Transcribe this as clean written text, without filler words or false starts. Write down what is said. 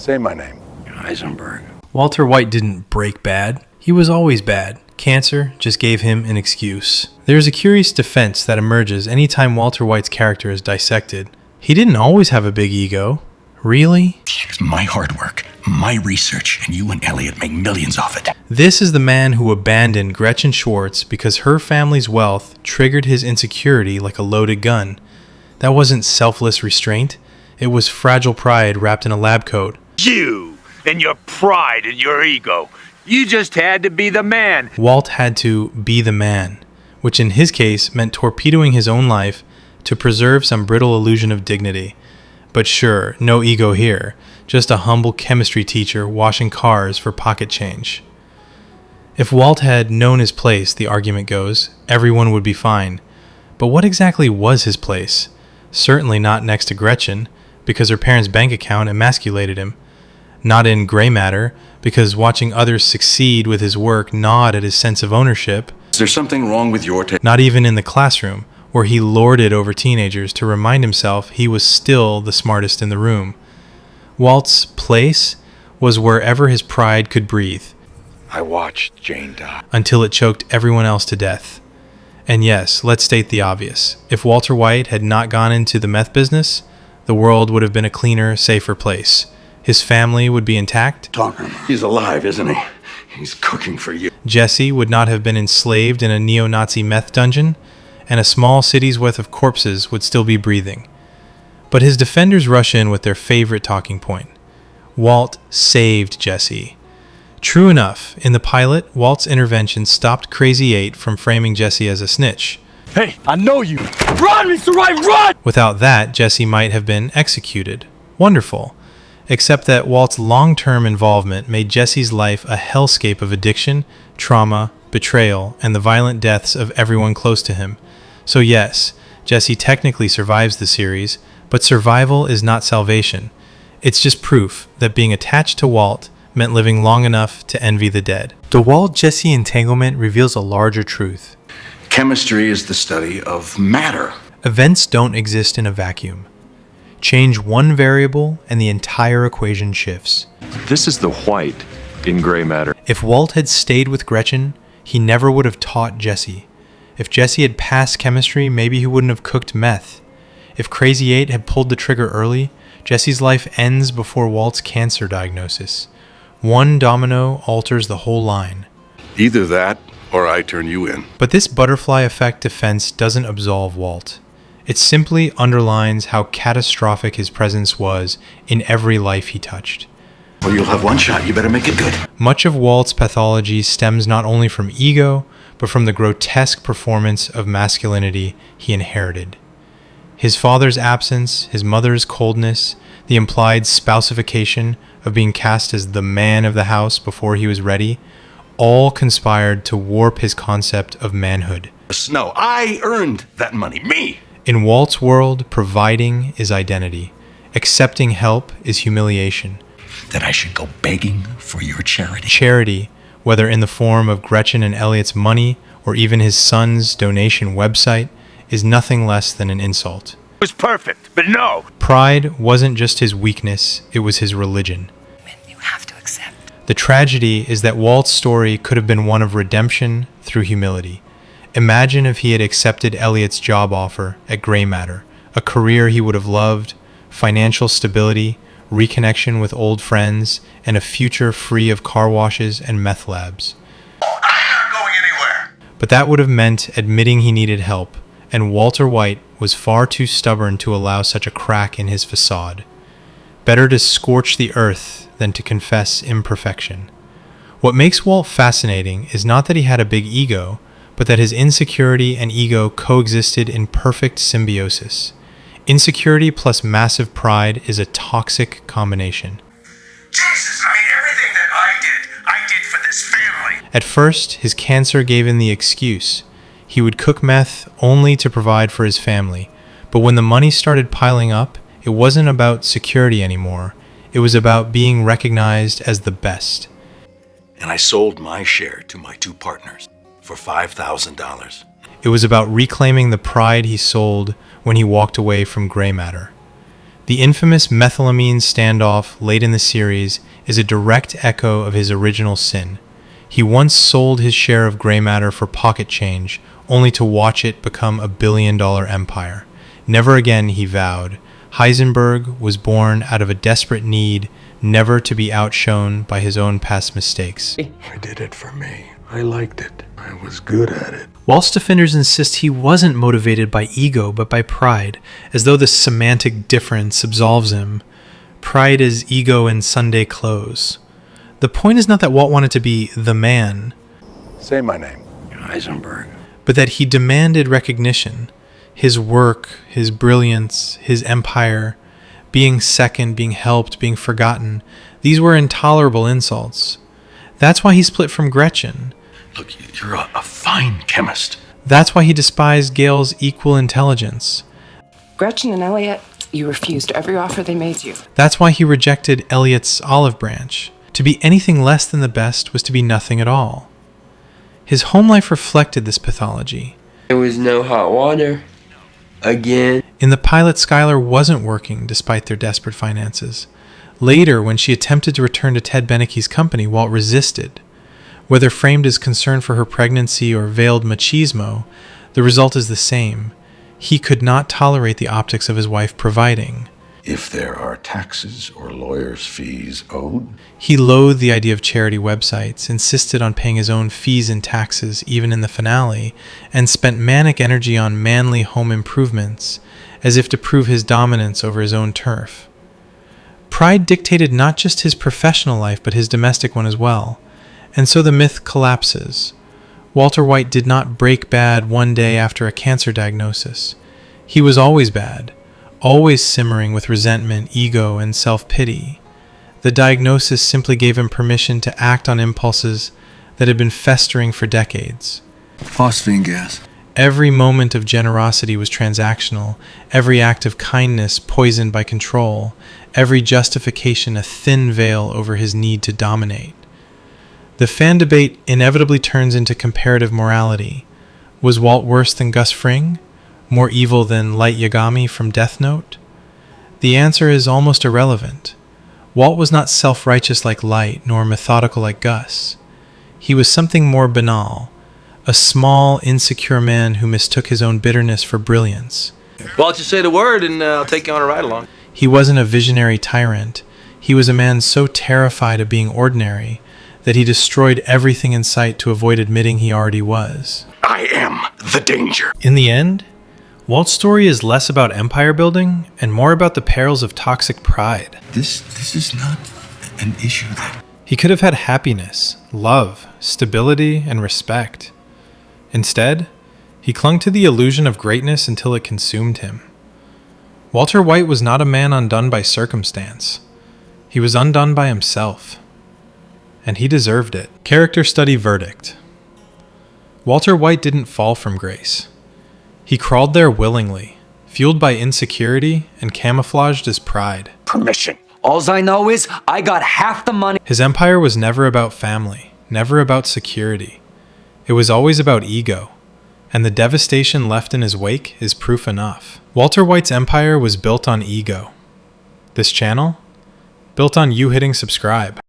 Say my name. Heisenberg. Walter White didn't break bad. He was always bad. Cancer just gave him an excuse. There's a curious defense that emerges anytime Walter White's character is dissected. He didn't always have a big ego. Really? It's my hard work, my research, and you and Elliot make millions off it. This is the man who abandoned Gretchen Schwartz because her family's wealth triggered his insecurity like a loaded gun. That wasn't selfless restraint. It was fragile pride wrapped in a lab coat. You and your pride and your ego. You just had to be the man. Walt had to be the man, which in his case meant torpedoing his own life to preserve some brittle illusion of dignity. But sure, no ego here, just a humble chemistry teacher washing cars for pocket change. If Walt had known his place, the argument goes, everyone would be fine. But what exactly was his place? Certainly not next to Gretchen, because her parents' bank account emasculated him. Not in gray matter, because watching others succeed with his work gnawed at his sense of ownership. Is there something wrong with your Not even in the classroom, where he lorded over teenagers to remind himself he was still the smartest in the room. Walt's place was wherever his pride could breathe. I watched Jane die. Until it choked everyone else to death. And yes, let's state the obvious. If Walter White had not gone into the meth business, the world would have been a cleaner, safer place. His family would be intact. He's alive, isn't he? He's cooking for you. Jesse would not have been enslaved in a neo-Nazi meth dungeon, and a small city's worth of corpses would still be breathing. But his defenders rush in with their favorite talking point. Walt saved Jesse. True enough, in the pilot, Walt's intervention stopped Crazy 8 from framing Jesse as a snitch. Hey, I know you. Run, Mr. Right, run! Without that, Jesse might have been executed. Wonderful. Except that Walt's long-term involvement made Jesse's life a hellscape of addiction, trauma, betrayal, and the violent deaths of everyone close to him. So yes, Jesse technically survives the series, but survival is not salvation. It's just proof that being attached to Walt meant living long enough to envy the dead. The Walt-Jesse entanglement reveals a larger truth. Chemistry is the study of matter. Events don't exist in a vacuum. Change one variable and the entire equation shifts. This is the white in gray matter. If Walt had stayed with Gretchen, he never would have taught Jesse. If Jesse had passed chemistry, maybe he wouldn't have cooked meth. If Crazy 8 had pulled the trigger early, Jesse's life ends before Walt's cancer diagnosis. One domino alters the whole line. Either that, or I turn you in. But this butterfly effect defense doesn't absolve Walt. It simply underlines how catastrophic his presence was in every life he touched. Well, you'll have one shot. You better make it good. Much of Walt's pathology stems not only from ego, but from the grotesque performance of masculinity he inherited. His father's absence, his mother's coldness, the implied spouseification of being cast as the man of the house before he was ready, all conspired to warp his concept of manhood. No, I earned that money. Me! In Walt's world, providing is identity. Accepting help is humiliation. That I should go begging for your charity. Charity, whether in the form of Gretchen and Elliot's money or even his son's donation website, is nothing less than an insult. It was perfect, but no. Pride wasn't just his weakness, it was his religion. You have to accept. The tragedy is that Walt's story could have been one of redemption through humility. Imagine if he had accepted Elliot's job offer at Gray Matter, a career he would have loved, financial stability, reconnection with old friends, and a future free of car washes and meth labs. I'm not going anywhere! But that would have meant admitting he needed help, and Walter White was far too stubborn to allow such a crack in his facade. Better to scorch the earth than to confess imperfection. What makes Walt fascinating is not that he had a big ego, but that his insecurity and ego coexisted in perfect symbiosis. Insecurity plus massive pride is a toxic combination. Jesus, I mean, everything that I did for this family. At first, his cancer gave him the excuse. He would cook meth only to provide for his family. But when the money started piling up, it wasn't about security anymore. It was about being recognized as the best. And I sold my share to my two partners for $5,000. It was about reclaiming the pride he sold when he walked away from Gray Matter. The infamous methylamine standoff late in the series is a direct echo of his original sin. He once sold his share of gray matter for pocket change, only to watch it become a billion-dollar empire. Never again, he vowed. Heisenberg was born out of a desperate need never to be outshone by his own past mistakes. I did it for me. I liked it. I was good at it. Walt's defenders insist he wasn't motivated by ego but by pride, as though the semantic difference absolves him. Pride is ego in Sunday clothes. The point is not that Walt wanted to be the man, Say my name. Heisenberg. but that he demanded recognition. His work, his brilliance, his empire, being second, being helped, being forgotten, these were intolerable insults. That's why he split from Gretchen. Look, you're a fine chemist. That's why he despised Gail's equal intelligence. Gretchen and Elliot, you refused every offer they made you. That's why he rejected Elliot's olive branch. To be anything less than the best was to be nothing at all. His home life reflected this pathology. There was no hot water. Again. In the pilot, Skylar wasn't working despite their desperate finances. Later, when she attempted to return to Ted Benecke's company, Walt resisted. Whether framed as concern for her pregnancy or veiled machismo, the result is the same. He could not tolerate the optics of his wife providing. If there are taxes or lawyers' fees owed, He loathed the idea of charity websites, insisted on paying his own fees and taxes even in the finale, and spent manic energy on manly home improvements, as if to prove his dominance over his own turf. Pride dictated not just his professional life, but his domestic one as well, and so the myth collapses. Walter White did not break bad one day after a cancer diagnosis. He was always bad, always simmering with resentment, ego, and self-pity. The diagnosis simply gave him permission to act on impulses that had been festering for decades. Phosphine gas. Every moment of generosity was transactional, every act of kindness poisoned by control, every justification a thin veil over his need to dominate. The fan debate inevitably turns into comparative morality. Was Walt worse than Gus Fring? More evil than Light Yagami from Death Note? The answer is almost irrelevant. Walt was not self-righteous like Light, nor methodical like Gus. He was something more banal, a small, insecure man who mistook his own bitterness for brilliance. Well, just say the word and I'll take you on a ride along. He wasn't a visionary tyrant. He was a man so terrified of being ordinary that he destroyed everything in sight to avoid admitting he already was. I am the danger. In the end, Walt's story is less about empire building and more about the perils of toxic pride. This is not an issue that... He could have had happiness, love, stability, and respect. Instead, he clung to the illusion of greatness until it consumed him. Walter White was not a man undone by circumstance. He was undone by himself. And he deserved it. Character study verdict. Walter White didn't fall from grace. He crawled there willingly, fueled by insecurity and camouflaged as pride. Permission. Alls I know is I got half the money. His empire was never about family, never about security. It was always about ego, and the devastation left in his wake is proof enough. Walter White's empire was built on ego. This channel? Built on you hitting subscribe.